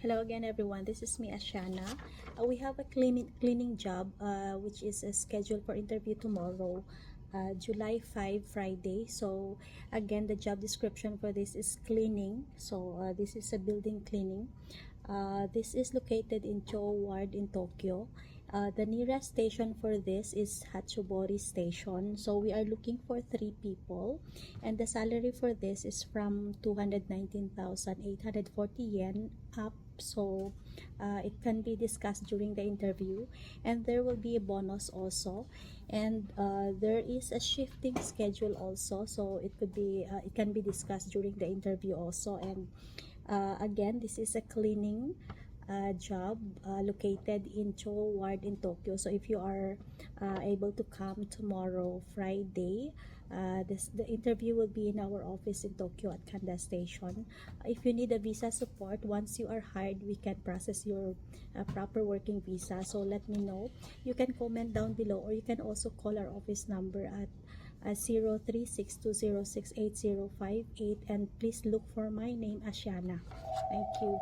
Hello again, everyone. This is me, Ashana. We have a cleaning job, which is scheduled for interview tomorrow, July 5, Friday. So again, the job description for this is cleaning. So this is a building cleaning. This is located in Chuo Ward in Tokyo. The nearest station for this is Hatsubori Station. So we are looking for 3 people, and the salary for this is from 219,840 yen up. So it can be discussed during the interview, and there will be a bonus also, and there is a shifting schedule also. So it can be discussed during the interview also. And again, this is a cleaning job located in Chuo Ward in Tokyo. So if you are able to come tomorrow, Friday, the interview will be in our office in Tokyo at Kanda Station. If you need a visa support, once you are hired, we can process your proper working visa. So let me know. You can comment down below, or you can also call our office number at 0362068058, and please look for my name, Ashana. Thank you.